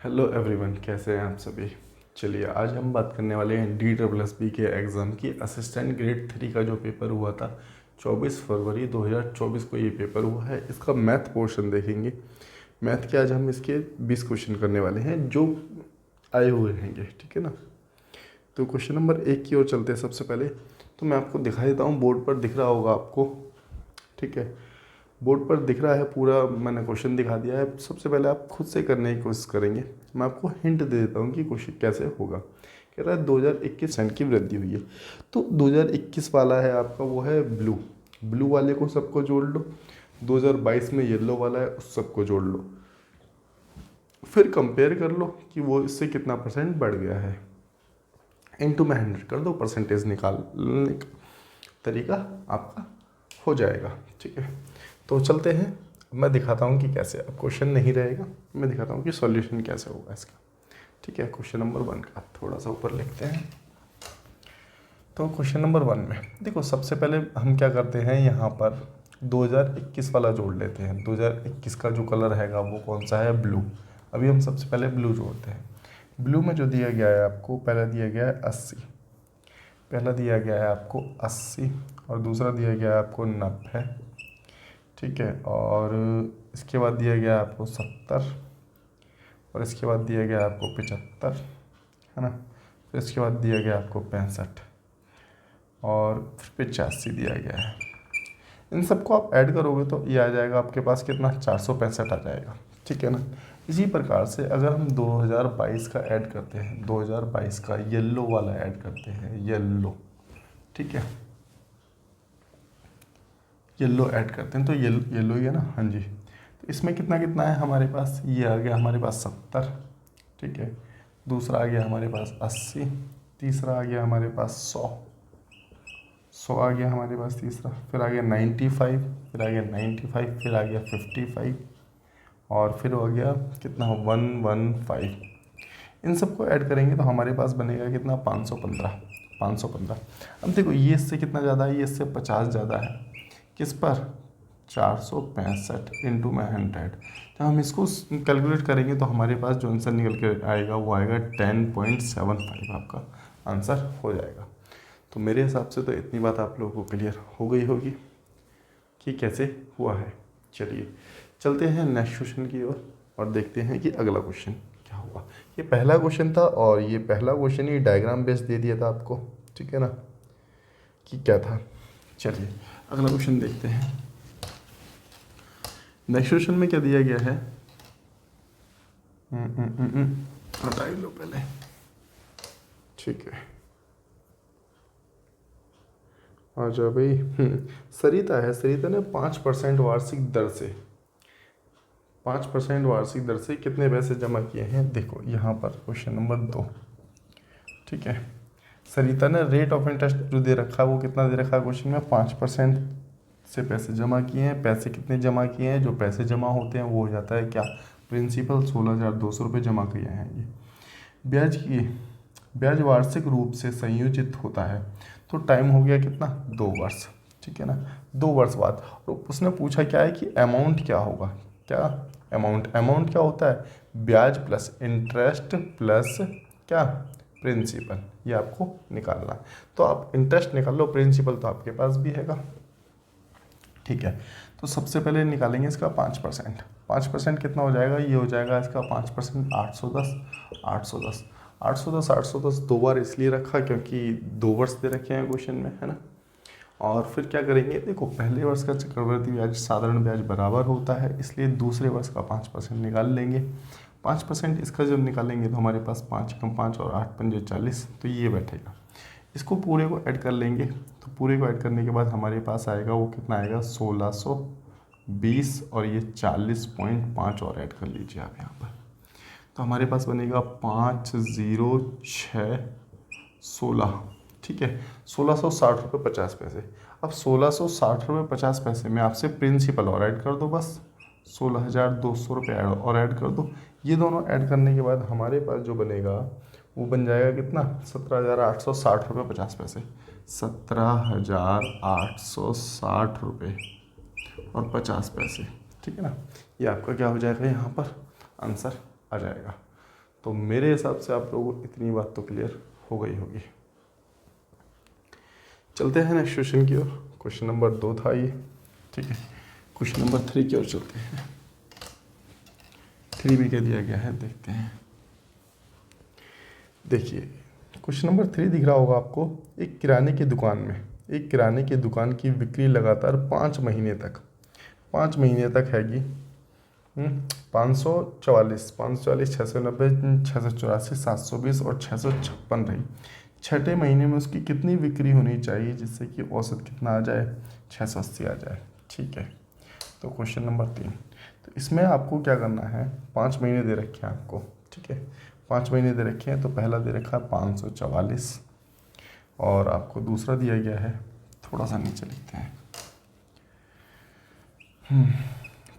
Hello everyone, कैसे हैं आप सभी। चलिए आज हम बात करने वाले हैं DSSB के एग्ज़ाम की असिस्टेंट ग्रेड 3 का जो पेपर हुआ था 24 फरवरी 2024 को ये पेपर हुआ है। इसका मैथ पोर्शन देखेंगे। मैथ के आज हम इसके 20 क्वेश्चन करने वाले हैं जो आए हुए हैंगे, ठीक है ना। तो क्वेश्चन नंबर 1 की ओर चलते हैं। सबसे पहले तो मैं आपको दिखा देता हूँ, बोर्ड पर दिख रहा होगा आपको, ठीक है। बोर्ड पर दिख रहा है पूरा, मैंने क्वेश्चन दिखा दिया है। सबसे पहले आप खुद से करने की कोशिश करेंगे। मैं आपको हिंट दे देता हूँ कि क्वेश्चन कैसे होगा। कह रहा है 2021 की वृद्धि हुई है, तो 2021 वाला है आपका, वो है ब्लू। ब्लू वाले को सबको जोड़ लो। 2022 में येलो वाला है, उस सबको जोड़ लो। फिर कंपेयर कर लो कि वो इससे कितना परसेंट बढ़ गया है। इनटू में 100 कर दो, परसेंटेज निकालने का तरीका आपका हो जाएगा, ठीक है। तो चलते हैं, मैं दिखाता हूँ कि कैसे। अब क्वेश्चन नहीं रहेगा, मैं दिखाता हूँ कि सॉल्यूशन कैसे होगा इसका, ठीक है। क्वेश्चन नंबर 1 का थोड़ा सा ऊपर लिखते हैं। तो क्वेश्चन नंबर 1 में देखो, सबसे पहले हम क्या करते हैं, यहाँ पर 2021 वाला जोड़ लेते हैं। 2021 का जो कलर हैगा वो कौन सा है, ब्लू। अभी हम सबसे पहले ब्लू जोड़ते हैं। ब्लू में जो दिया गया है आपको, पहला दिया गया है 80, पहला दिया गया है आपको 80 और दूसरा दिया गया है आपको 90, ठीक है। और इसके बाद दिया गया आपको 70 और इसके बाद दिया गया आपको 75, है ना। फिर इसके बाद दिया गया आपको 65 और फिर 85 दिया गया है। इन सबको आप ऐड करोगे तो ये आ जाएगा आपके पास कितना, 465 आ जाएगा, ठीक है ना। इसी प्रकार से अगर हम 2022 का ऐड करते हैं, 2022 का येलो वाला ऐड करते हैं, येलो, ठीक है, येलो ऐड करते हैं तो येलो ही है ना, हाँ जी। तो इसमें कितना कितना है हमारे पास, ये आ गया हमारे पास 70, ठीक है। दूसरा आ गया हमारे पास 80, तीसरा आ गया हमारे पास 100 आ गया हमारे पास तीसरा। फिर आ गया 95, फिर आ गया 95, फिर आ गया 55 और फिर हो गया कितना, 115। इन सबको ऐड करेंगे तो हमारे पास बनेगा कितना, 515, 515। अब देखो ये इससे कितना ज़्यादा है, ये इससे 50 ज़्यादा है। किस पर, 465 इंटू में 100। जब हम इसको कैलकुलेट करेंगे तो हमारे पास जो आंसर निकल के आएगा वो आएगा 10.75, आपका आंसर हो जाएगा। तो मेरे हिसाब से तो इतनी बात आप लोगों को क्लियर हो गई होगी कि कैसे हुआ है। चलिए चलते हैं नेक्स्ट क्वेश्चन की ओर और देखते हैं कि अगला क्वेश्चन क्या हुआ। ये पहला क्वेश्चन था और ये पहला क्वेश्चन ही डायग्राम बेस्ड दे दिया था आपको, ठीक है ना, कि क्या था। चलिए अगला क्वेश्चन देखते हैं। नेक्स्ट क्वेश्चन में क्या दिया गया है, हटा लो पहले, ठीक है। आ जाओ भाई। सरिता है, सरिता ने 5% वार्षिक दर से, 5% वार्षिक दर से कितने पैसे जमा किए हैं। देखो यहाँ पर क्वेश्चन नंबर 2, ठीक है। सरिता ने रेट ऑफ इंटरेस्ट जो दे रखा है वो कितना दे रखा है क्वेश्चन में, 5% से पैसे जमा किए हैं। पैसे कितने जमा किए हैं, जो पैसे जमा होते हैं वो हो जाता है क्या, प्रिंसिपल। 16,200 रुपये जमा किए हैं ये। ब्याज वार्षिक रूप से संयोजित होता है, तो टाइम हो गया कितना, 2 वर्ष, ठीक है ना। 2 वर्ष बाद और उसने पूछा क्या है कि अमाउंट क्या होगा, क्या अमाउंट क्या होता है, ब्याज प्लस इंटरेस्ट प्लस क्या, प्रिंसिपल। ये आपको निकालना है। तो आप इंटरेस्ट निकाल लो, प्रिंसिपल तो आपके पास भी हैगा, ठीक है। तो सबसे पहले निकालेंगे इसका 5%। 5% कितना हो जाएगा, ये हो जाएगा इसका 5%, 810, 810, 810, 810 2 बार इसलिए रखा क्योंकि 2 वर्ष दे रखे हैं क्वेश्चन में, है ना। और फिर क्या करेंगे, देखो पहले वर्ष का चक्रवृद्धि ब्याज साधारण ब्याज बराबर होता है, इसलिए दूसरे वर्ष का 5% निकाल लेंगे। 5% इसका जब निकालेंगे तो हमारे पास 5 कम 5 और 8 पंजे 40, तो ये बैठेगा। इसको पूरे को ऐड कर लेंगे, तो पूरे को ऐड करने के बाद हमारे पास आएगा वो कितना आएगा, 1620 और ये 40.5 और ऐड कर लीजिए आप यहाँ पर। तो हमारे पास बनेगा 50616, ठीक है। 1660 रुपये 50 पैसे। अब 1660 रुपये 50 पैसे में आपसे प्रिंसिपल और ऐड कर दो, बस 16,200 रुपये और ऐड कर दो। ये दोनों ऐड करने के बाद हमारे पास जो बनेगा वो बन जाएगा कितना, 17,860 रुपये 50 पैसे। 17,860 रुपये और 50 पैसे, ठीक है ना। ये आपका क्या हो जाएगा, यहाँ पर आंसर आ जाएगा। तो मेरे हिसाब से आप लोगों को इतनी बात तो क्लियर हो गई होगी। चलते हैं नेक्स्ट क्वेश्चन की ओर। क्वेश्चन नंबर 2 था ये, ठीक है। क्वेश्चन नंबर 3 की ओर चलते हैं। 3 में क्या दिया गया है देखते हैं। देखिए क्वेश्चन नंबर 3 दिख रहा होगा आपको। एक किराने की दुकान की बिक्री लगातार 5 महीने तक 5 महीने तक हैगी 544, 690, 684, 720 और 656 रही। छठे महीने में उसकी कितनी बिक्री होनी चाहिए जिससे कि औसत कितना आ जाए, 680 आ जाए, ठीक है। तो क्वेश्चन नंबर 3, तो इसमें आपको क्या करना है, 5 महीने दे रखे हैं आपको, ठीक है। 5 महीने दे रखे हैं, तो पहला दे रखा है 544 और आपको दूसरा दिया गया है, थोड़ा सा नीचे लिखते हैं।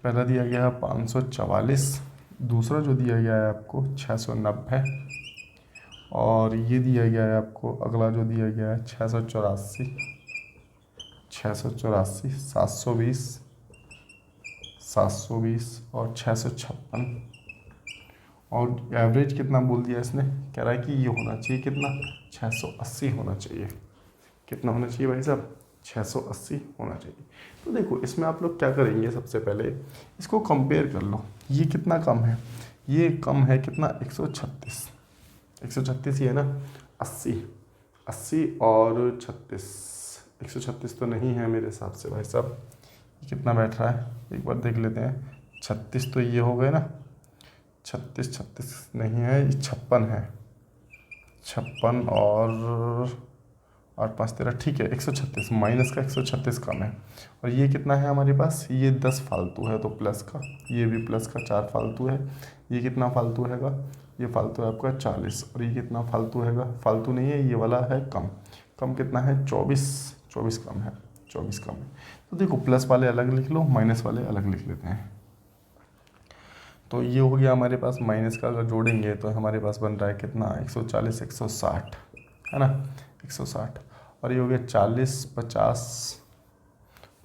पहला दिया गया है 544, दूसरा जो दिया गया है आपको 690 और ये दिया गया है आपको अगला जो दिया गया है 684, 720 और 656 और एवरेज कितना बोल दिया इसने, कह रहा है कि ये होना चाहिए कितना, 680 होना चाहिए। कितना होना चाहिए भाई साहब, 680 होना चाहिए। तो देखो इसमें आप लोग क्या करेंगे, सबसे पहले इसको कंपेयर कर लो। ये कितना कम है, ये कम है कितना, 136 ही है ना, 80 और 36, 136 तो नहीं है मेरे हिसाब से भाई साहब। ये कितना बैठ रहा है एक बार देख लेते हैं। 36 तो ये हो गए ना, 36 नहीं है, ये 56 है, 56 और 8 5 13, ठीक है। 136 माइनस का 136 कम है और ये कितना है हमारे पास, ये 10 फालतू है तो प्लस का, ये भी प्लस का 4 फालतू है। ये कितना फालतू हैगा, ये फालतू है आपका 40 और ये कितना फालतू हैगा, फालतू नहीं है, ये वाला है कम कितना है, 24 कम है, 24 कम है। तो देखो प्लस वाले अलग लिख लो, माइनस वाले अलग लिख लेते हैं। तो ये हो गया हमारे पास, माइनस का अगर जोड़ेंगे तो हमारे पास बन रहा है कितना, 140 160 है ना, 160 और ये हो गया 40 50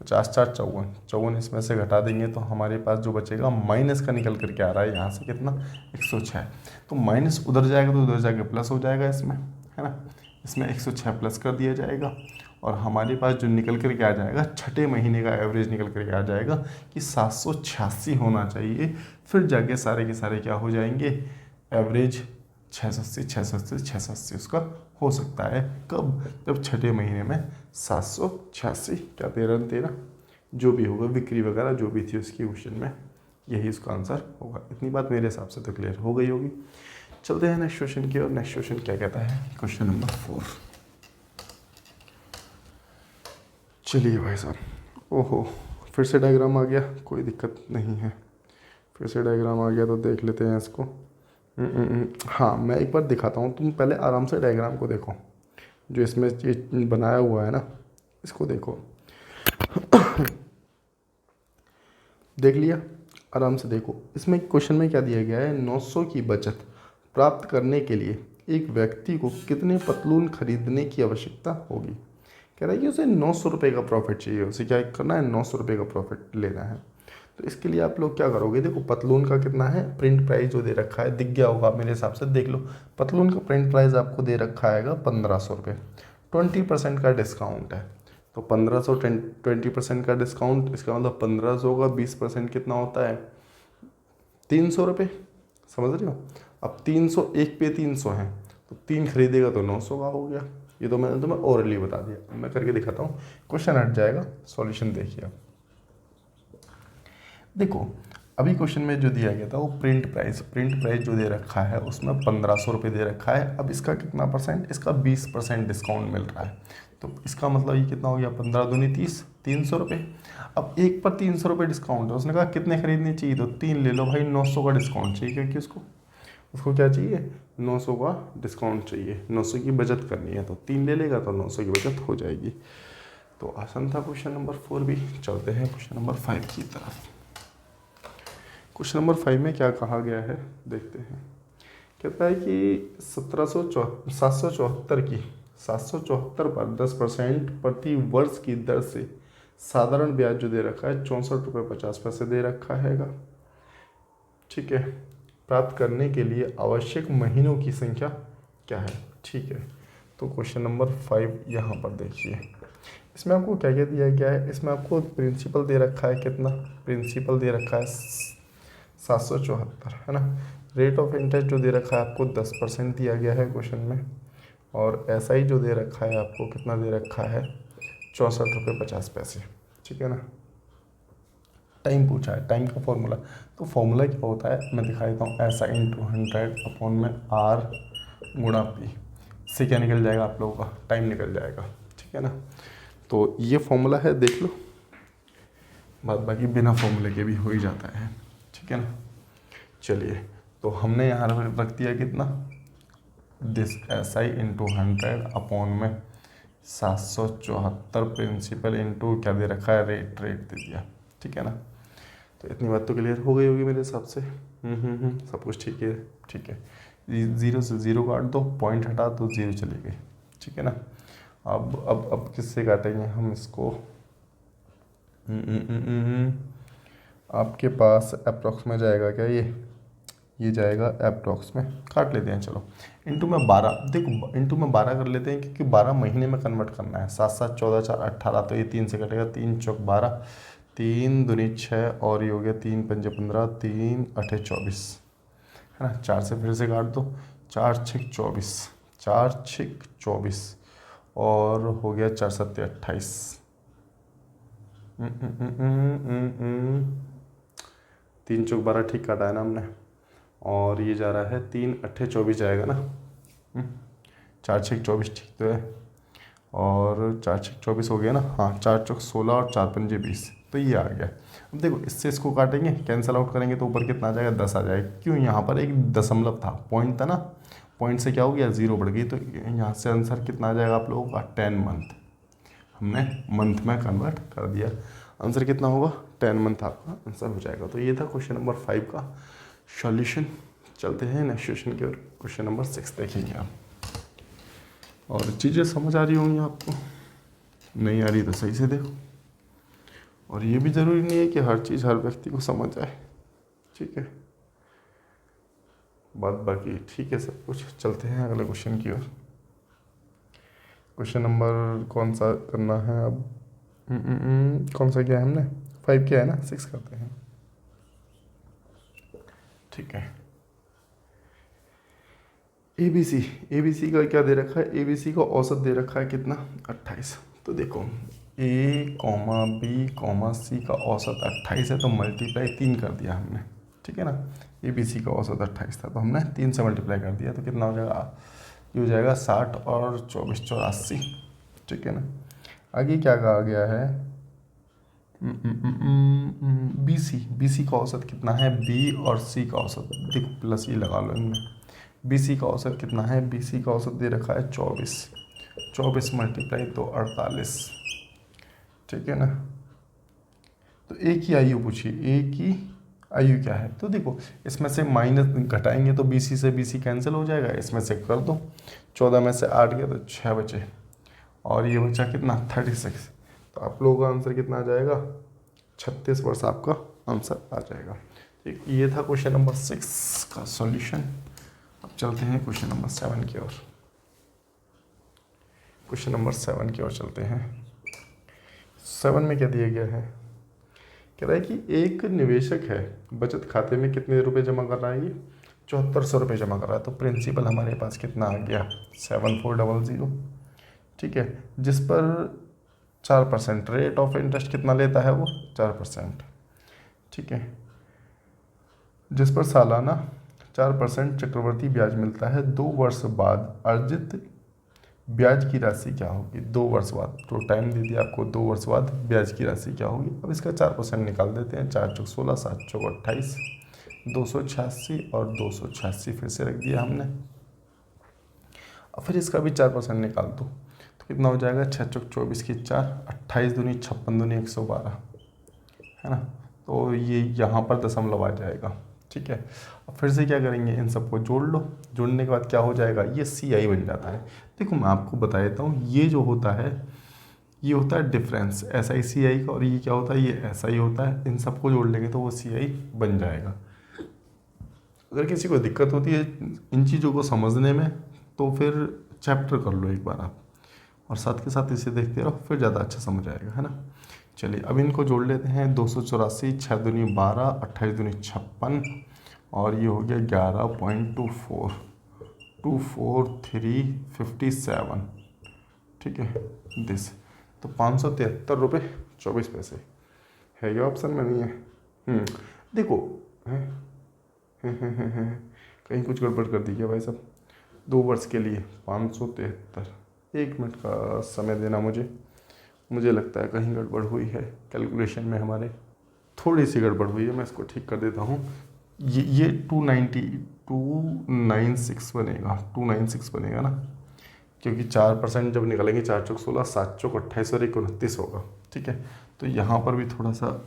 50 4 54, इसमें से घटा देंगे तो हमारे पास जो बचेगा माइनस का निकल करके आ रहा है यहाँ से कितना, 106। तो माइनस उधर जाएगा तो उधर जाके प्लस हो जाएगा इसमें, है ना। इसमें 106 प्लस कर दिया जाएगा और हमारे पास जो निकल करके आ जाएगा, छठे महीने का एवरेज निकल करके आ जाएगा कि 786 होना चाहिए। फिर जाके सारे के सारे क्या हो जाएंगे, एवरेज 680 उसका हो सकता है। कब, जब छठे महीने में 786 क्या 13 जो भी होगा, बिक्री वगैरह जो भी थी उसकी क्वेश्चन में, यही उसका आंसर होगा। इतनी बात मेरे हिसाब से तो क्लियर हो गई होगी। चलते हैं नेक्स्ट क्वेश्चन की और। नेक्स्ट क्वेश्चन क्या कहता है, क्वेश्चन नंबर 4। चलिए भाई साहब, ओहो फिर से डायग्राम आ गया, कोई दिक्कत नहीं है, फिर से डायग्राम आ गया तो देख लेते हैं इसको। हाँ मैं एक बार दिखाता हूँ, तुम पहले आराम से डायग्राम को देखो, जो इसमें ये बनाया हुआ है ना, इसको देखो। देख लिया, आराम से देखो। इसमें क्वेश्चन में क्या दिया गया है, 900 की बचत प्राप्त करने के लिए एक व्यक्ति को कितने पतलून खरीदने की आवश्यकता होगी। कह रहा है कि उसे 900 रुपये का प्रॉफिट चाहिए, उसे क्या करना है, 900 रुपये का प्रॉफिट लेना है। तो इसके लिए आप लोग क्या करोगे, देखो पतलून का कितना है, प्रिंट प्राइस जो दे रखा है दिख गया होगा मेरे हिसाब से, देख लो। पतलून का प्रिंट प्राइस आपको दे रखा है 1500 रुपये, 20% का डिस्काउंट है। तो 1500 20% का डिस्काउंट, इसका मतलब 1500 का 20% कितना होता है, 300 रुपये, समझ रहे हो। अब 300 एक पे 300 है तो 3 खरीदेगा तो 900 का हो गया। ये तो मैंने तुम्हें ओरली बता दिया, मैं करके दिखाता हूँ, क्वेश्चन हट जाएगा, सॉल्यूशन देखिए। देखो अभी क्वेश्चन में जो दिया गया था वो प्रिंट प्राइस जो दे रखा है उसमें 1500 रुपये दे रखा है। अब इसका कितना परसेंट, इसका 20% डिस्काउंट मिल रहा है। तो इसका मतलब ये कितना हो गया, 15 दूनी 30, 300 रुपये। अब एक पर 300 रुपये डिस्काउंट है, उसने कहा कितने खरीदने चाहिए, तो 3 ले लो भाई, 900 का डिस्काउंट चाहिए, क्योंकि उसको क्या चाहिए, 900 का डिस्काउंट चाहिए, 900 की बचत करनी है, तो 3 ले लेगा तो 900 की बचत हो जाएगी। तो आसान था क्वेश्चन नंबर 4 भी। चलते हैं क्वेश्चन नंबर 5 की तरफ। क्वेश्चन नंबर 5 में क्या कहा गया है देखते हैं। कहता है कि 774 पर 10% प्रति वर्ष की दर से साधारण ब्याज जो दे रखा है 64 रुपये 50 पैसे दे रखा हैगा, ठीक है। प्राप्त करने के लिए आवश्यक महीनों की संख्या क्या है। ठीक है, तो क्वेश्चन नंबर 5 यहाँ पर देखिए, इसमें आपको क्या क्या दिया गया है। इसमें आपको प्रिंसिपल दे रखा है, कितना प्रिंसिपल दे रखा है 774, है ना। रेट ऑफ इंटरेस्ट जो दे रखा है आपको 10% दिया गया है क्वेश्चन में, और एसआई जो दे रखा है आपको कितना दे रखा है 64 रुपये 50 पैसे। ठीक है ना। टाइम पूछा है, टाइम का फॉर्मूला, तो फॉर्मूला क्या होता है मैं दिखा देता हूँ। ऐसा इंटू 100/R गुणा पी, इससे क्या निकल जाएगा आप लोगों का, टाइम निकल जाएगा। ठीक है ना, तो ये फॉर्मूला है, देख लो। बाद बाकी बिना फॉर्मूले के भी हो ही जाता है। ठीक है ना। चलिए, तो हमने यहाँ रख दिया कितना, दिस एस आई इंटू 100 में 774 प्रिंसिपल इंटू क्या दे रखा है, रेट दे दिया। ठीक है ना, तो इतनी बात तो क्लियर हो गई होगी मेरे हिसाब से। सब कुछ ठीक है। ठीक है, 0 से 0 काट दो, पॉइंट हटा तो 0 चली गई। ठीक है ना। अब किससे काटेंगे हम इसको। आपके पास अप्रॉक्स में जाएगा क्या, ये जाएगा अप्रॉक्स में, काट लेते हैं चलो। इंटू में 12, देखो इंटू में 12 कर लेते हैं क्योंकि 12 महीने में कन्वर्ट करना है। 7 7 14 4 18, तो ये 3 से कटेगा, 3 चौक 12, 3 दूनी 6, और ये हो गया 3 पंजे 15, 3 अठे 24, है ना। 4 से फिर से काट दो, 4 6 24, 4 6 24, और हो गया 4 7 28। 3 चौक 12 ठीक काटा है ना हमने, और ये जा रहा है 3 अट्ठे 24 जाएगा ना। 4 6 24 ठीक तो है, और 4 6 24 हो गया ना। हाँ, 4 चौक 16 और 4 पंजे 20, तो ये आ गया। अब देखो इससे इसको काटेंगे, कैंसिल आउट करेंगे तो ऊपर कितना आ जाएगा, 10 आ जाएगा। क्यों, यहाँ पर एक दशमलव था, पॉइंट था ना, पॉइंट से क्या हो गया 0 बढ़ गई, तो यहाँ से आंसर कितना आ जाएगा आप लोगों का 10 मंथ। हमने मंथ में कन्वर्ट कर दिया, आंसर कितना होगा 10 मंथ आपका आंसर हो जाएगा। तो ये था क्वेश्चन नंबर 5 का सॉल्यूशन। चलते हैं नेक्स्ट क्वेश्चन की ओर, क्वेश्चन नंबर 6 देखेंगे आप। और चीज़ें समझ आ रही होंगी आपको, नहीं आ रही तो सही से देखो। और ये भी ज़रूरी नहीं है कि हर चीज़ हर व्यक्ति को समझ आए। ठीक है, बात बाकी ठीक है सब कुछ। चलते हैं अगले क्वेश्चन की ओर। क्वेश्चन नंबर कौन सा करना है अब, कौन सा किया है हमने, 5 किया है ना, 6 करते हैं। ठीक है, ABC का क्या दे रखा है, ABC का औसत दे रखा है कितना 28। तो देखो A, B, C का औसत 28 है, तो मल्टीप्लाई 3 कर दिया हमने। ठीक है ना, ABC का औसत 28 था तो हमने 3 से मल्टीप्लाई कर दिया, तो कितना हो जाएगा, ये हो जाएगा 60 और 24 84। ठीक है ना। आगे क्या कहा गया है, BC का औसत कितना है, B और C का औसत, देखो प्लस ये लगा लो इनमें। BC का औसत कितना है, BC का औसत दे रखा है 24, 24 मल्टीप्लाई 2 48। ठीक है ना। तो A की आयु पूछिए, A की आयु क्या है, तो देखो इसमें से माइनस घटाएंगे तो BC से BC कैंसिल हो जाएगा, इसमें से कर दो, 14 में से 8 गया तो 6 बचे, और ये बचा कितना 36। तो आप लोगों का आंसर कितना आ जाएगा, 36 वर्ष आपका आंसर आ जाएगा। ठीक, ये था क्वेश्चन नंबर 6 का सॉल्यूशन। अब चलते हैं क्वेश्चन नंबर 7 की ओर। क्वेश्चन नंबर 7 की ओर चलते हैं। 7 में क्या दिया गया है, कह रहा है कि एक निवेशक है, बचत खाते में कितने रुपए जमा कर रहा है, ये 7400 रुपये जमा कर रहा है। तो प्रिंसिपल हमारे पास कितना आ गया 7400। ठीक है, जिस पर 4%, रेट ऑफ इंटरेस्ट कितना लेता है वो 4%। ठीक है, जिस पर सालाना 4% चक्रवर्ती ब्याज मिलता है, 2 वर्ष बाद अर्जित ब्याज की राशि क्या होगी। 2 वर्ष बाद, तो टाइम दे दिया आपको, 2 वर्ष बाद ब्याज की राशि क्या होगी। अब इसका 4% निकाल देते हैं, 4 चौक 16, 7 चौक 28, 286 और 286 फिर से रख दिया हमने। अब फिर इसका भी 4% निकाल दो तो कितना हो जाएगा, 6 चौक 24 की 4, 28 दूनी 56 दूनी 112, है ना। तो ये यहाँ पर दशमलव आ जाएगा। ठीक है, अब फिर से क्या करेंगे, इन सबको जोड़ लो, जोड़ने के बाद क्या हो जाएगा, ये CI बन जाता है। देखो मैं आपको बता देता हूँ, ये जो होता है ये होता है डिफरेंस SI CI का, और ये क्या होता है, ये SI होता है। इन सबको जोड़ लेंगे तो वो CI बन जाएगा। अगर किसी को दिक्कत होती है इन चीज़ों को समझने में तो फिर चैप्टर कर लो एक बार आप, और साथ के साथ इसे देखते रहो, फिर ज़्यादा अच्छा समझ आएगा, है ना। चलिए अब इनको जोड़ लेते हैं। 284, 6 दूनी 12, 28 दूनी 56, और ये हो गया 11.24, 24357, ठीक है दिस। तो 573 रुपये 24 पैसे है, ये ऑप्शन में नहीं है। देखो है, कहीं कुछ गड़बड़ कर दी क्या भाई साहब। 2 वर्ष के लिए 573, 1 मिनट का समय देना मुझे लगता है कहीं गड़बड़ हुई है कैलकुलेशन में, हमारे थोड़ी सी गड़बड़ हुई है, मैं इसको ठीक कर देता हूँ। ये 296 बनेगा, 296 बनेगा ना, क्योंकि 4% जब निकलेंगे, 4 चौक 16, 7 चौक 28 और 29 होगा, ठीक है। तो यहाँ पर भी थोड़ा सा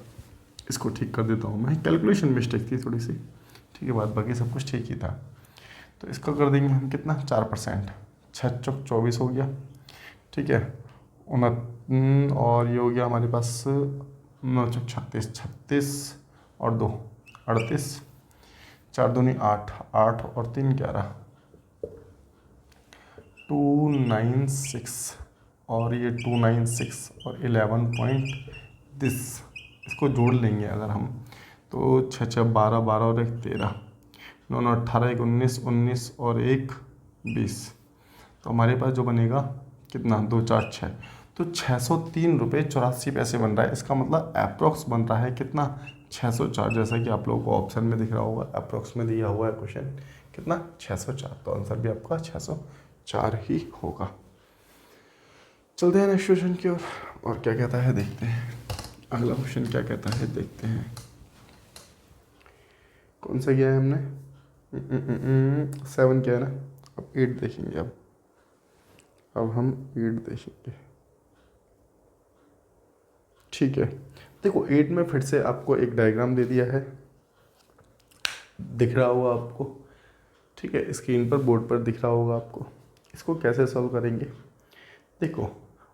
इसको ठीक कर देता हूँ मैं, कैलकुलेशन मिस्टेक थी थोड़ी सी, ठीक है। बाद बाकी सब कुछ ठीक ही था। तो इसका कर देंगे हम कितना, 4%, 6 चौक 24 हो गया, ठीक है। और ये हो गया हमारे पास 9 चौक 36, 36 और 2 38, 4 दूनी 8, 8 और 3 11, 296, और ये 296 और 11 पॉइंट दिस, इसको जोड़ लेंगे अगर हम, तो 6 6 12, 12 और 1 13, 9 9 18, 1 19, 19 और 1 20, तो हमारे पास जो बनेगा कितना, 2 4 6, तो 603 रुपये 84 पैसे बन रहा है। इसका मतलब अप्रोक्स बन रहा है कितना, 604, जैसा कि आप लोगों को ऑप्शन में दिख रहा होगा, अप्रोक्स में दिया हुआ है क्वेश्चन कितना, 604। तो आंसर भी आपका 604 ही होगा। चलते हैं नेक्स्ट क्वेश्चन की ओर, और क्या कहता है देखते हैं। अगला क्वेश्चन क्या कहता है देखते हैं। कौन सा किया है हमने, 7 किया है ना। अब 8 देखेंगे। अब हम 8 देखेंगे, ठीक है। देखो 8 में फिर से आपको एक डायग्राम दे दिया है, दिख रहा होगा आपको, ठीक है। स्क्रीन पर, बोर्ड पर दिख रहा होगा आपको। इसको कैसे सॉल्व करेंगे, देखो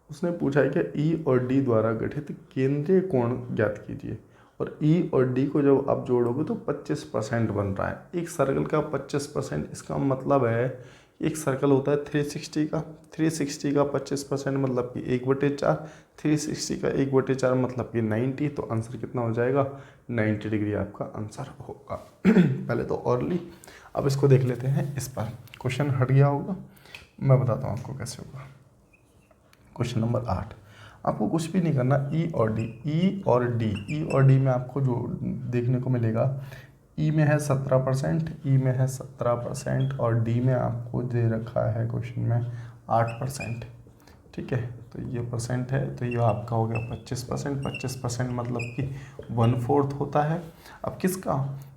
उसने पूछा है कि ई और डी द्वारा गठित केंद्रीय कोण ज्ञात कीजिए, और ई और डी को जब आप जोड़ोगे तो 25% बन रहा है। एक सर्कल का 25%, इसका मतलब है एक सर्कल होता है 360 का, 360 का 25% मतलब कि 1/4, 360 का 1/4 मतलब कि 90, तो आंसर कितना हो जाएगा, 90 डिग्री आपका आंसर होगा। पहले तो औरली, अब इसको देख लेते हैं। इस पर क्वेश्चन हट गया होगा, मैं बताता हूँ आपको कैसे होगा। क्वेश्चन नंबर 8, आपको कुछ भी नहीं करना, ई और डी, ई और डी, ई और डी में आपको जो देखने को मिलेगा, ई में है 17%, ई में है 17%, और डी में आपको दे रखा है क्वेश्चन में 8%, ठीक है। तो ये परसेंट है, तो ये आपका हो गया 25%। 25% मतलब कि 1/4 होता है। अब किसका,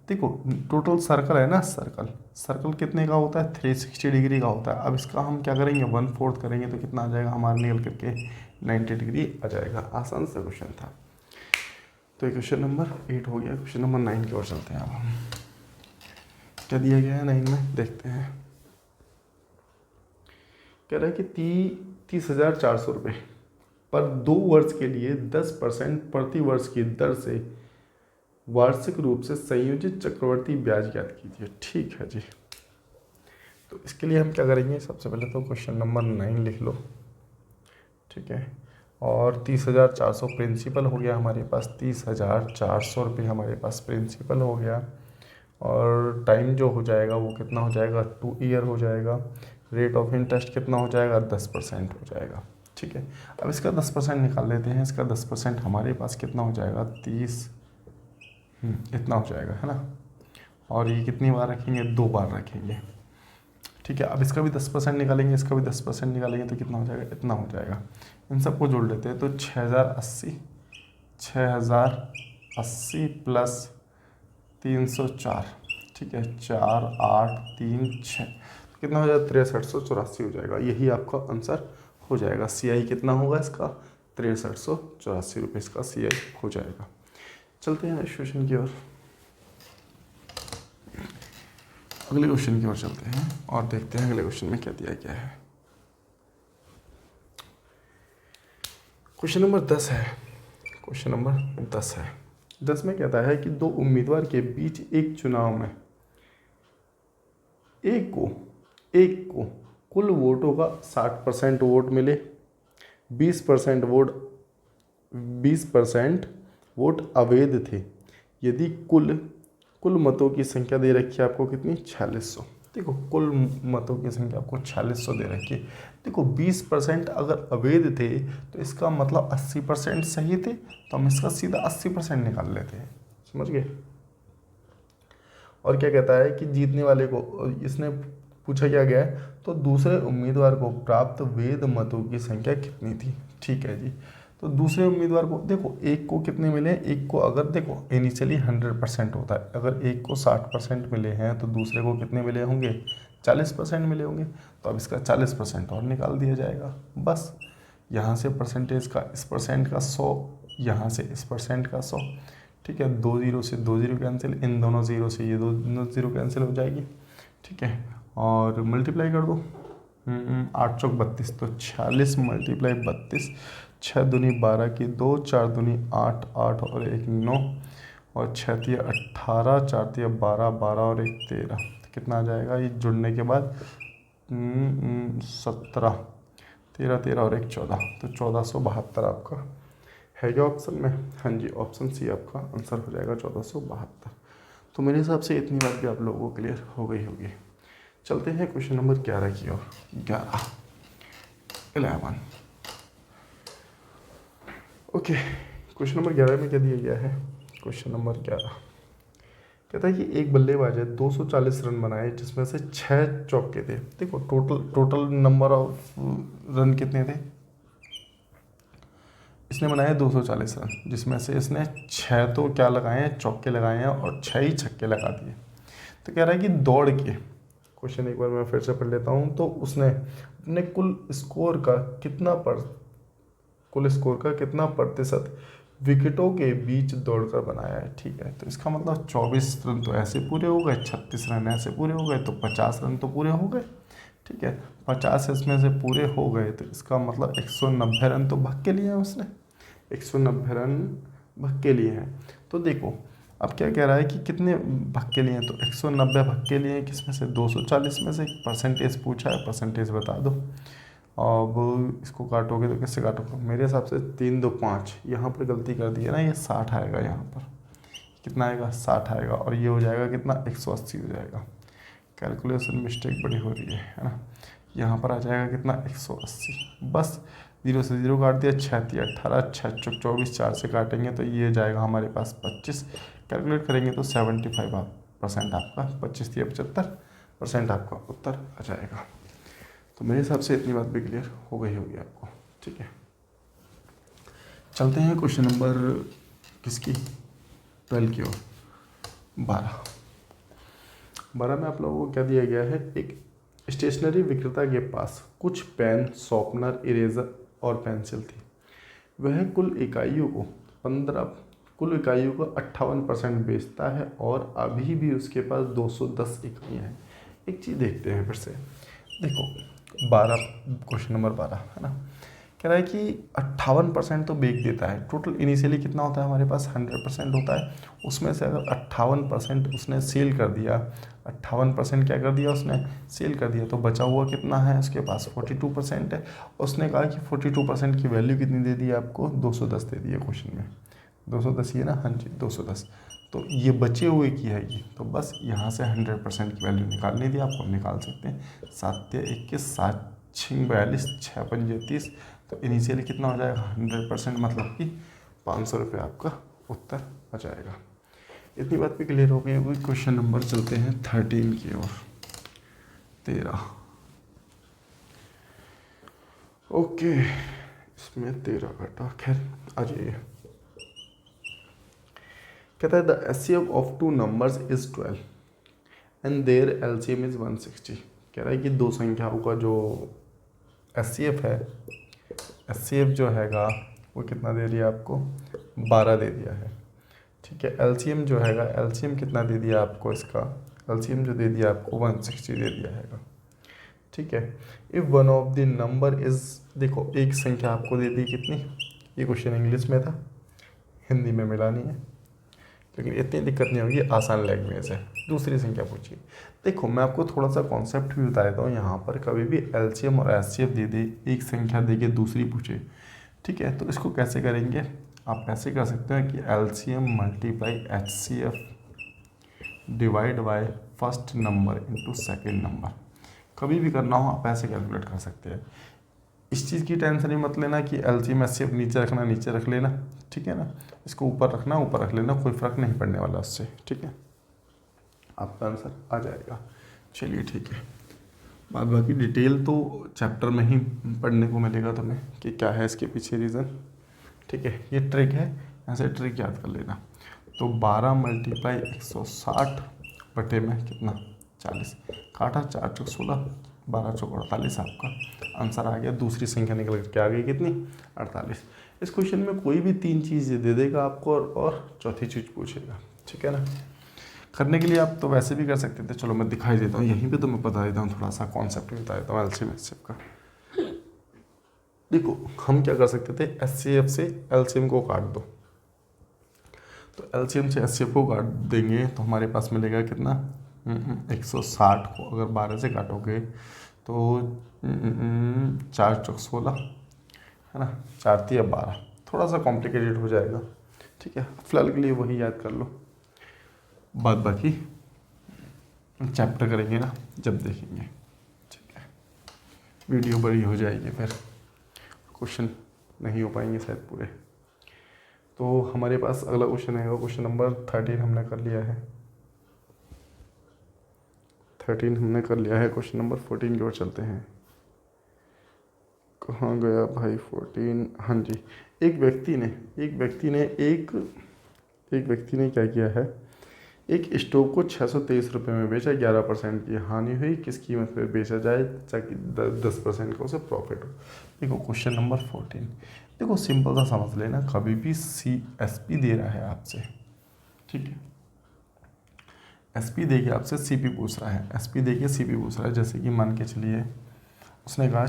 देखो टोटल सर्कल है ना, सर्कल कितने का होता है, 360 डिग्री का होता है। अब इसका हम क्या करेंगे, 1/4 करेंगे तो कितना आ जाएगा हमारा, निकल करके 90 डिग्री आ जाएगा। आसान सा क्वेश्चन था। तो क्वेश्चन नंबर 8 हो गया। क्वेश्चन नंबर 9 की ओर चलते हैं। अब हम क्या दिया गया है 9 में, देखते हैं। कह रहा है कि 30,400 रुपये पर 2 वर्ष के लिए 10% प्रति वर्ष की दर से वार्षिक रूप से संयोजित चक्रवर्ती ब्याज ज्ञात कीजिए, ठीक है जी। तो इसके लिए हम क्या करेंगे, सबसे पहले तो क्वेश्चन नंबर 9 लिख लो, ठीक है। और 30,400 प्रिंसिपल हो गया हमारे पास, 30,400 रुपये हमारे पास प्रिंसिपल हो गया। और टाइम जो हो जाएगा वो कितना हो जाएगा, 2 ईयर हो जाएगा। रेट ऑफ इंटरेस्ट कितना हो जाएगा, 10% हो जाएगा, ठीक है। अब इसका 10% निकाल लेते हैं। इसका 10% हमारे पास कितना हो जाएगा, 30, इतना हो जाएगा, है ना। और ये कितनी बार रखेंगे, 2 बार रखेंगे, ठीक है। अब इसका भी 10% निकालेंगे, इसका भी 10% निकालेंगे, तो कितना हो जाएगा, इतना हो जाएगा। इन सबको जोड़ लेते हैं, तो 6,080 प्लस 304, ठीक है, 4 8 3 6, कितना हो जाएगा, 6384 हो जाएगा। यही आपका आंसर हो जाएगा। CI कितना होगा इसका, 6384 रुपये इसका CI हो जाएगा। चलते हैं नेक्स्ट क्वेश्चन की ओर, अगले क्वेश्चन की ओर चलते हैं और देखते हैं अगले क्वेश्चन में क्या दिया गया है। क्वेश्चन नंबर 10 है। क्वेश्चन नंबर 10 है। 10 में कहता है कि 2 उम्मीदवार के बीच एक चुनाव में एक को कुल वोटों का 60% वोट मिले, 20% वोट अवैध थे। यदि कुल मतों की संख्या दे रखी है आपको कितनी, 4600। देखो कुल मतों की संख्या आपको 4600 दे रखी है। देखो 20% अगर अवैध थे तो इसका मतलब 80% सही थे, तो हम इसका सीधा 80% निकाल लेते हैं। समझ गए। और क्या कहता है कि जीतने वाले को, इसने पूछा क्या गया है, तो दूसरे उम्मीदवार को प्राप्त वैध मतों की संख्या कितनी थी। ठीक है जी। तो दूसरे उम्मीदवार को देखो, एक को कितने मिले, एक को अगर देखो इनिशियली 100% होता है, अगर एक को 60% मिले हैं तो दूसरे को कितने मिले होंगे, 40% मिले होंगे। तो अब इसका 40% और निकाल दिया जाएगा। बस यहाँ से परसेंटेज का इस परसेंट का 100, यहाँ से इस परसेंट का 100। ठीक है, 2 जीरो से 2 जीरो कैंसिल, इन दोनों जीरो से ये दोनों जीरो कैंसिल हो जाएगी। ठीक है, और मल्टीप्लाई कर दो, 8 चौक 32, तो 46 मल्टीप्लाई 32, 6 दूनी 12 की 2, 4 दूनी 8, 8 और 1 9, और 6 तिया 18, 4 तिया 12, 12 और 1 13। तो कितना आ जाएगा ये जुड़ने के बाद, 17, 13 13 और 1 14, तो 1472 आपका है क्या ऑप्शन में। हाँ जी, ऑप्शन सी आपका आंसर हो जाएगा 1472। तो मेरे हिसाब से इतनी बात भी आप लोगों को क्लियर हो गई होगी। चलते हैं क्वेश्चन नंबर 11 की ओर। 11 ओके, क्वेश्चन नंबर 11 में क्या दिया गया है। क्वेश्चन नंबर 11 कहता है कि एक बल्लेबाज है 240 रन बनाए जिसमें से 6 चौके थे। देखो टोटल नंबर ऑफ रन कितने थे, इसने बनाए 240 रन, जिसमें से इसने 6 तो क्या लगाए हैं, चौके लगाए हैं, और 6 ही छक्के लगा दिए। तो कह रहा है कि दौड़ के, क्वेश्चन एक बार मैं फिर से पढ़ लेता हूँ, तो उसने अपने कुल स्कोर का कितना प्रतिशत विकेटों के बीच दौड़कर बनाया है। ठीक है, तो इसका मतलब 24 रन तो ऐसे पूरे हो गए, 36 रन ऐसे पूरे हो गए, तो 50 रन तो पूरे हो गए। ठीक है, 50 इसमें से पूरे हो गए, तो इसका मतलब 190 रन तो भाग के लिए हैं उसने, 190 रन भाग के लिए हैं। तो देखो अब क्या कह रहा है कि कितने भाग के लिए हैं, तो 190 भाग के लिए हैं, किसमें से, 240 में से। परसेंटेज पूछा है, परसेंटेज बता दो। अब इसको काटोगे तो किससे काटोगे, मेरे हिसाब से 3 2 5, यहाँ पर गलती कर दी है ना, ये 60 आएगा, यहाँ पर कितना आएगा, 60 आएगा, और ये हो जाएगा कितना, 180 हो जाएगा। कैलकुलेशन मिस्टेक बड़ी हो रही है ना। यहाँ पर आ जाएगा कितना, 180। बस 0 से 0 काट दिया, 6 तिया 18, 6 चौक 24, 4 से काटेंगे तो ये जाएगा हमारे पास 25। कैलकुलेट करेंगे तो 75% आपका, 25 तिया 75% आपका उत्तर आ जाएगा। तो मेरे हिसाब से इतनी बात भी क्लियर हो गई होगी आपको। ठीक है, चलते हैं क्वेश्चन नंबर किसकी, 12 की ओर। 12 में आप लोगों को क्या दिया गया है, एक स्टेशनरी विक्रेता के पास कुछ पेन, शॉर्पनर, इरेजर और पेंसिल थी। वह कुल इकाइयों को 58% बेचता है और अभी भी उसके पास 210 इकाइयाँ हैं। एक चीज़ देखते हैं फिर से, देखो 12, क्वेश्चन नंबर 12 है ना, कह रहा है कि 58% तो बेच देता है। टोटल इनिशियली कितना होता है हमारे पास, 100% होता है। उसमें से अगर 58% उसने सेल कर दिया, 58% क्या कर दिया उसने, सेल कर दिया, तो बचा हुआ कितना है उसके पास, 42% है। उसने कहा कि 42% की वैल्यू कितनी दे दी आपको, 210 दे दी है क्वेश्चन में, 210 ही है ना, हाँ जी 210। तो ये बचे हुए की है ये, तो बस यहाँ से 100% की वैल्यू निकालनी थी, आपको निकाल सकते हैं। 7 21, 7 6 42, 6 5 30, तो इनिशियली कितना हो जाएगा 100%, मतलब कि 500 रुपये आपका उत्तर आ जाएगा। इतनी बात भी क्लियर हो गई होगी। क्वेश्चन नंबर चलते हैं 13 की ओर, 13। ओके, इसमें 13 घटा, खैर आ जाइए। कहता है the HCF of 2 numbers is 12 and their LCM is 160। कह रहा है कि दो संख्याओं का जो एचसीएफ है, एचसीएफ जो हैगा वो कितना दे दिया आपको, 12 दे दिया है। ठीक है, एलसीएम जो हैगा, एलसीएम कितना दे दिया आपको, इसका एलसीएम जो दे दिया आपको 160 दे दिया हैगा। ठीक है, if one of the number is, देखो एक संख्या आपको दे दी कितनी, ये क्वेश्चन इंग्लिश में था, हिंदी में मिलानी है। लेकिन इतनी दिक्कत नहीं होगी, आसान लैंग्वेज है। दूसरी संख्या पूछिए। देखो मैं आपको थोड़ा सा कॉन्सेप्ट भी बता देता हूँ। यहाँ पर कभी भी एलसीएम और एचसीएफ दे दे, एक संख्या दे के दूसरी पूछे, ठीक है, तो इसको कैसे करेंगे, आप ऐसे कर सकते हैं कि LCM multiply HCF divide by first number into second number. कभी भी करना हो आप ऐसे कैलकुलेट कर सकते हैं। इस चीज़ की टेंशन ही मत लेना कि एलसीएम एचसीएफ नीचे रखना, नीचे रख लेना, ठीक है ना, इसको ऊपर रखना, ऊपर रख लेना, कोई फ़र्क नहीं पड़ने वाला उससे, ठीक है, आपका आंसर आ जाएगा। चलिए ठीक है, बाद बाकी डिटेल तो चैप्टर में ही पढ़ने को मिलेगा तुम्हें कि क्या है इसके पीछे रीज़न, ठीक है। ये ट्रिक है, ऐसे ट्रिक याद कर लेना। तो 12 मल्टीप्लाई 160 बटे में कितना 40, काटा 4 चौक 16, 12 चौक 48, आपका आंसर आ गया। दूसरी संख्या निकल करके आ गई कितनी 48। इस क्वेश्चन में कोई भी 3 चीज़ दे देगा आपको और चौथी चीज़ पूछेगा, ठीक है ना। करने के लिए आप तो वैसे भी कर सकते थे, चलो मैं दिखाई देता हूँ यहीं पे, तो मैं बता देता हूँ, थोड़ा सा कॉन्सेप्ट भी बता देता हूँ एलसीएम एचसीएफ का। देखो हम क्या कर सकते थे, एचसीएफ से एलसीएम को काट दो, तो एलसीएम से एचसीएफ को काट देंगे तो हमारे पास मिलेगा कितना 160 को अगर 12 से काटोगे तो 4 चौक 16 है ना, 4 तिया 12, थोड़ा सा कॉम्प्लिकेटेड हो जाएगा, ठीक है, फिलहाल के लिए वही याद कर लो, बाद बाकी चैप्टर करेंगे ना जब देखेंगे, ठीक है। वीडियो बड़ी हो जाएगी, फिर क्वेश्चन नहीं हो पाएंगे शायद पूरे। तो हमारे पास अगला क्वेश्चन है, क्वेश्चन नंबर 13 हमने कर लिया है, 13 हमने कर लिया है। क्वेश्चन नंबर 14 की ओर चलते हैं। कहाँ गया भाई 14, हाँ जी। एक व्यक्ति ने क्या किया है, एक स्टोव को 623 रुपये में बेचा, 11% की हानि हुई, किस कीमत पर बेचा जाए ताकि 10% का उसे प्रॉफिट हो। देखो क्वेश्चन नंबर 14, देखो सिंपल सा समझ लेना, कभी भी एसपी दे रहा है आपसे, ठीक है, एसपी दे के आपसे सीपी पूछ रहा है, एसपी दे के सीपी पूछ रहा है। जैसे कि मान के चलिए उसने कहा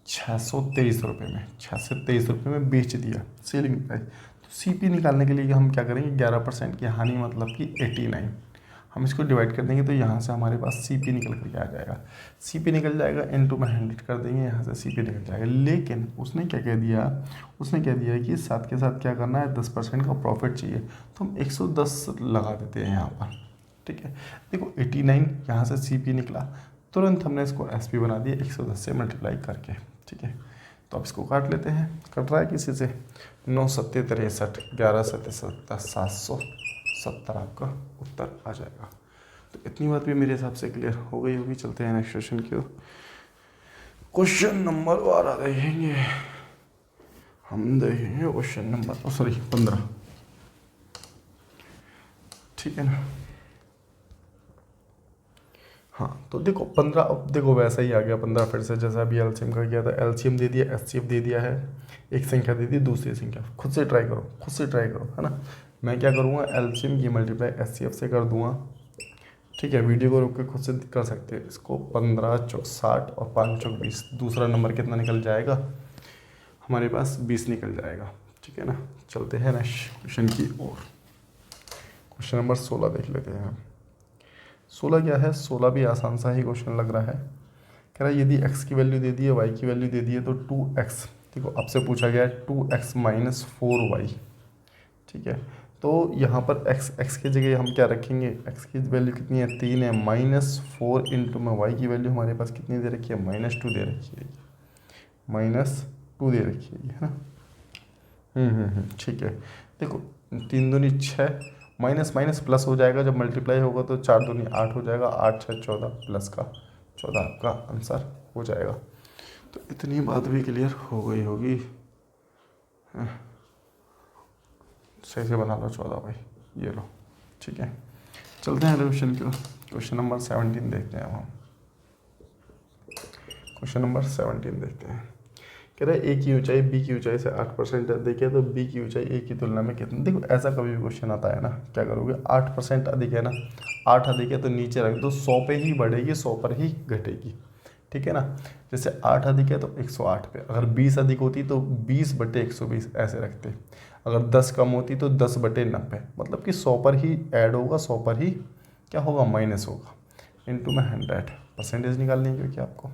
623 रुपये में, 623 रुपये में बेच दिया, सेलिंग प्राइस। तो सीपी निकालने के लिए हम क्या करेंगे, 11% की हानि मतलब कि 89, हम इसको डिवाइड कर देंगे तो यहाँ से हमारे पास सीपी निकल करके आ जाएगा। सीपी निकल जाएगा इनटू में 100 कर देंगे, यहाँ से सीपी निकल जाएगा। लेकिन उसने क्या कह दिया, उसने कह दिया कि साथ के साथ क्या करना है, 10% का प्रॉफिट चाहिए, तो हम 110 लगा देते हैं यहाँ पर, ठीक है। देखो 89 यहाँ से सीपी निकला, तुरंत हमने इसको एसपी बना दिया 110 से मल्टीप्लाई करके, ठीक है। तो अब इसको काट लेते हैं, कट रहा है किसी से, 9 सत्ते 63, 11 सत्ते 770 आपका उत्तर आ जाएगा। तो इतनी बात भी मेरे हिसाब से क्लियर हो गई होगी। चलते हैं नेक्स्ट क्वेश्चन की ओर। क्वेश्चन नंबर 12 देखेंगे हम, देखेंगे क्वेश्चन नंबर 15, ठीक है ना। हाँ तो देखो 15, अब देखो वैसा ही आ गया 15 फिर से, जैसा अभी एलसीएम का किया था, एलसीएम दे दिया, एचसीएफ दे दिया है, एक संख्या दे दी, दूसरी संख्या, खुद से ट्राई करो, है ना। मैं क्या करूँगा, एलसीएम की मल्टीप्लाई एचसीएफ से कर दूंगा, ठीक है। वीडियो को रोक के खुद से कर सकते हैं इसको। 15 चौक 60 और 5 चौक 20, दूसरा नंबर कितना निकल जाएगा हमारे पास, 20 निकल जाएगा, ठीक है ना। चलते हैं नेक्स्ट क्वेश्चन की ओर। क्वेश्चन नंबर 16 देख लेते हैं हम। 16 क्या है, 16 भी आसान सा ही क्वेश्चन लग रहा है। कह रहा है यदि x की वैल्यू दे दी है, y की वैल्यू दे दी है, तो 2x, देखो आपसे पूछा गया है 2x माइनस 4y, ठीक है। तो यहाँ पर x की जगह हम क्या रखेंगे, x की वैल्यू कितनी है 3 है, -4 इंटू में y की वैल्यू हमारे पास कितनी दे रखी है, -2 दे रखी है, -2 दे रखी है ना। ठीक है। देखो 3 दूनी 6, माइनस माइनस प्लस हो जाएगा, जब मल्टीप्लाई होगा तो 4 दूनी 8 हो जाएगा, 8 6 14 प्लस का 14 आपका आंसर हो जाएगा। तो इतनी बात भी क्लियर हो गई होगी, सही से बना लो 14 भाई, ये लो, ठीक है। चलते हैं क्वेश्चन की, क्वेश्चन नंबर 17 देखते हैं हम। क्वेश्चन नंबर 17 देखते हैं। कह रहा है ए की ऊंचाई बी की ऊंचाई से 8% अधिक है, तो बी की ऊंचाई ए की तुलना में कितनी। देखो ऐसा कभी भी क्वेश्चन आता है ना, क्या करोगे, 8% अधिक है ना, 8 अधिक है तो नीचे रख दो, 100 पे ही बढ़ेगी, 100 पर ही घटेगी, ठीक है ना। जैसे 8 अधिक है तो 108 पे, अगर 20 अधिक होती तो 20/120 ऐसे रखते। अगर 10 कम होती तो 10/90, मतलब कि 100 पर ही ऐड होगा, 100 पर ही क्या होगा, माइनस होगा, इंटू में 100 परसेंटेज निकालनी है क्योंकि आपको।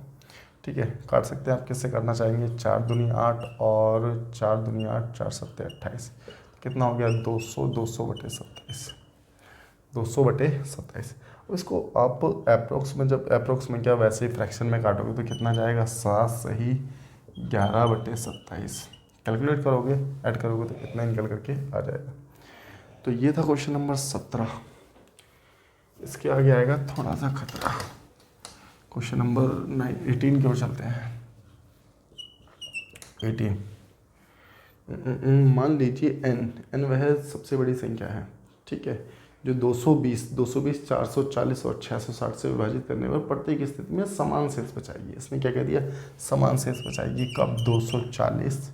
ठीक है, काट सकते हैं आप, किससे करना चाहेंगे, 4 दूनी 8 और 4 दूनी 8, 4 सत्ते 28, कितना हो गया 200/27, 200/27। अब इसको आप अप्रोक्स में, जब अप्रोक्स में क्या वैसे ही फ्रैक्शन में काटोगे तो कितना जाएगा, 7 सही 11/27, कैलकुलेट करोगे, ऐड करोगे तो कितना निकल करके आ जाएगा। तो ये था क्वेश्चन नंबर 17। इसके आगे आएगा थोड़ा सा खतरा, क्वेश्चन नंबर 18 की ओर चलते हैं। 18, मान लीजिए n वह सबसे बड़ी संख्या है, ठीक है, जो 220, 440 और 660 से विभाजित करने पर प्रत्येक स्थिति में समान शेष बचाएगी। इसमें क्या कह दिया, समान शेष बचाएगी। कब, 220,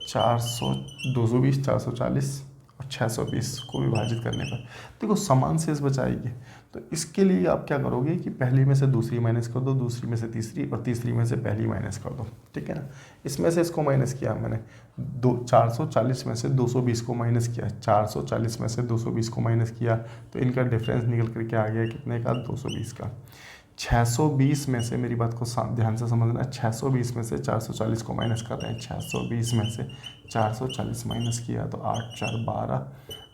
440 और 620 को विभाजित करने पर देखो समान शेष बचाएगी। तो इसके लिए आप क्या करोगे कि पहली में से दूसरी माइनस कर दो, दूसरी में से तीसरी और तीसरी में से पहली माइनस कर दो, ठीक है ना। इसमें से इसको माइनस किया मैंने, 440 में से 220 को माइनस किया, 440 में से 220 को माइनस किया, तो इनका डिफरेंस निकल करके आ गया कितने का, 220 का। 620 में से, मेरी बात को ध्यान से समझना, 620 में से 440 को माइनस कर रहे हैं, 620 में से 440 माइनस किया तो 8 4 12,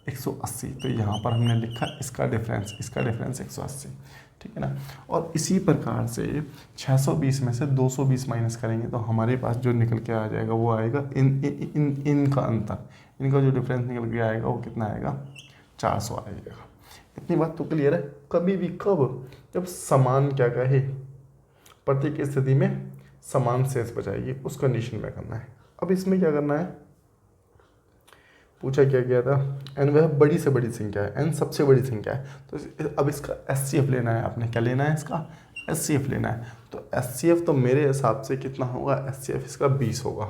180। तो यहाँ पर हमने लिखा इसका डिफरेंस 180, ठीक है ना। और इसी प्रकार से 620 में से 220 माइनस करेंगे तो हमारे पास जो निकल के आ जाएगा वो आएगा इनका अंतर, इनका जो डिफरेंस निकल के आएगा वो कितना आएगा, 400 आएगा। इतनी बात तो क्लियर है। कभी भी कब, जब समान क्या कहे, प्रत्येक स्थिति में समान शेष बचाएगी, उस कंडीशन में करना है। अब इसमें क्या करना है, पूछा क्या गया था, n वह बड़ी से बड़ी संख्या है, n सबसे बड़ी संख्या है। तो अब इसका SCF लेना है आपने, क्या लेना है, इसका SCF लेना है। तो SCF तो मेरे हिसाब से कितना होगा, SCF इसका 20 होगा।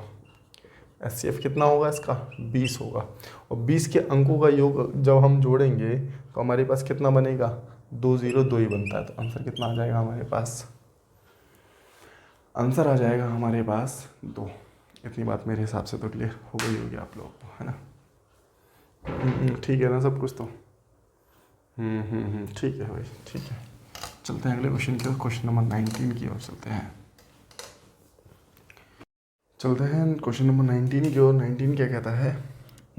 SCF कितना होगा इसका, 20 होगा। और 20 के अंकों का योग जब हम जोड़ेंगे तो हमारे पास कितना बनेगा, 2 0 2 ही बनता है। तो आंसर कितना आ जाएगा हमारे पास, आंसर आ जाएगा हमारे पास 2। इतनी बात मेरे हिसाब से तो क्लियर हो गई होगी आप लोगों को, है ना। ठीक है ना सब कुछ तो, ठीक है भाई, ठीक है। चलते हैं अगले क्वेश्चन की ओर, क्वेश्चन नंबर 19 की ओर चलते हैं। क्वेश्चन नंबर 19 की ओर। 19 क्या कहता है,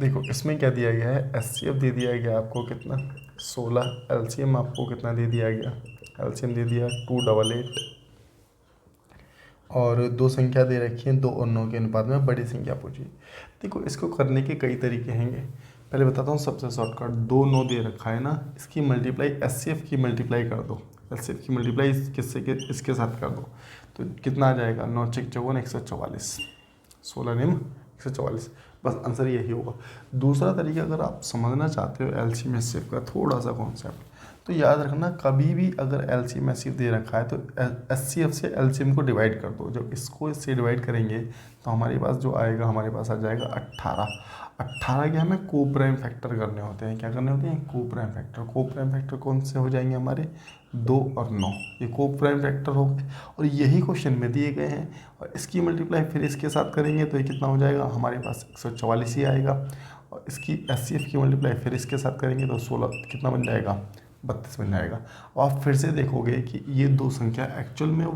देखो इसमें क्या दिया गया है, SCF दे दिया गया आपको कितना, 16। LCM आपको कितना दे दिया गया, LCM दे दिया 288। और दो संख्या दे रखी है, 2 और 9 के अनुपात में बड़ी संख्या पूछी। देखो इसको करने के कई तरीके हैं। पहले बताता हूँ सबसे शॉर्टकट, 2 9 दे रखा है ना, इसकी मल्टीप्लाई SCF की मल्टीप्लाई कर दो, SCF की मल्टीप्लाई किससे के, इसके साथ कर दो, तो कितना आ जाएगा, 9 6 54 144, 16 निम 144, बस आंसर यही होगा। दूसरा तरीका अगर आप समझना चाहते हो LCM SCF का थोड़ा सा कॉन्सेप्ट, तो याद रखना कभी भी अगर LCM SCF दे रखा है तो SCF से LCM को डिवाइड कर दो। जब इसको इससे डिवाइड करेंगे तो हमारे पास जो आएगा, हमारे पास आ जाएगा 18। 18 के हमें को प्राइम फैक्टर करने होते हैं, क्या करने होते हैं, को प्राइम फैक्टर। को प्राइम फैक्टर कौन से हो जाएंगे हमारे, 2 और 9, ये को प्राइम फैक्टर हो गए और यही क्वेश्चन में दिए गए हैं। और इसकी मल्टीप्लाई फिर इसके साथ करेंगे तो ये कितना हो जाएगा, हमारे पास 144 ही आएगा। और इसकी SCF की मल्टीप्लाई फिर इसके साथ करेंगे तो 16 कितना बन जाएगा, 32 बन जाएगा। और आप फिर से देखोगे कि ये दो संख्या एक्चुअल में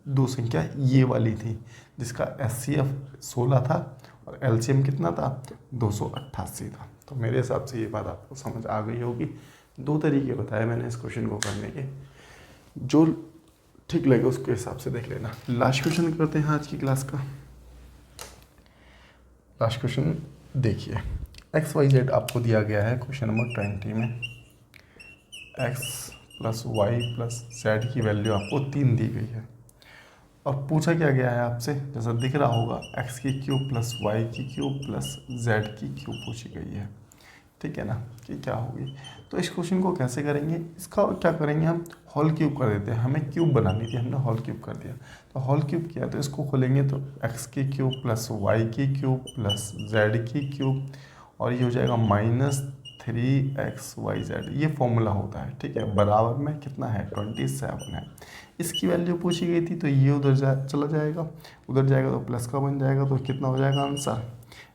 दो संख्या ये वाली थी, जिसका SCF 16 था और LCM कितना था, 288 था। तो मेरे हिसाब से ये बात आपको समझ आ गई होगी। 2 तरीके बताए मैंने इस क्वेश्चन को करने के, जो ठीक लगे उसके हिसाब से देख लेना। लास्ट क्वेश्चन करते हैं आज की क्लास का। लास्ट क्वेश्चन देखिए, XYZ आपको दिया गया है क्वेश्चन नंबर 20 में। x + y + z की वैल्यू आपको 3 दी गई है और पूछा क्या गया है आपसे, जैसा दिख रहा होगा, x की क्यूब + y की क्यूब + z की क्यूब पूछी गई है, ठीक है ना, कि क्या होगी। तो इस क्वेश्चन को कैसे करेंगे, इसका क्या करेंगे, हम होल क्यूब कर देते हैं। हमें क्यूब बनानी थी, हमने होल क्यूब कर दिया। तो होल क्यूब किया तो इसको खोलेंगे तो x की क्यूब + y की क्यूब + z की क्यूब और ये हो जाएगा 3xyz, ये फॉर्मूला होता है, ठीक है। बराबर में कितना है 27 है। इसकी वैल्यू पूछी गई थी तो ये उधर चला जाएगा, उधर जाएगा तो प्लस का बन जाएगा, तो कितना हो जाएगा आंसर।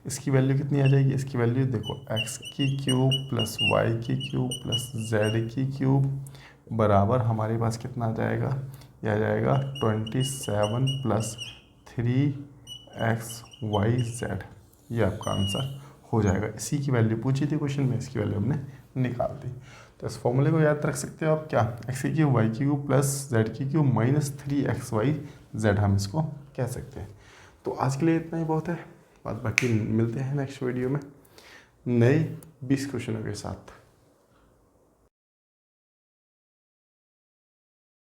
इसकी वैल्यू कितनी आ जाएगी, इसकी वैल्यू देखो x की क्यूब प्लस y की क्यूब प्लस z की क्यूब बराबर हमारे पास कितना आ जाएगा, यह आ जाएगा 27 प्लस 3xyz, ये आपका आंसर हो जाएगा। इसी की वैल्यू पूछी थी क्वेश्चन में, इसकी वैल्यू हमने निकाल दी। तो इस फॉर्मूले को याद रख सकते हो आप, क्या x की क्यूब y की क्यूब प्लस z की क्यूब माइनस 3xyz हम इसको कह सकते हैं। तो आज के लिए इतना ही बहुत है, बाकी मिलते हैं नेक्स्ट वीडियो में नए 20 क्वेश्चनों के साथ।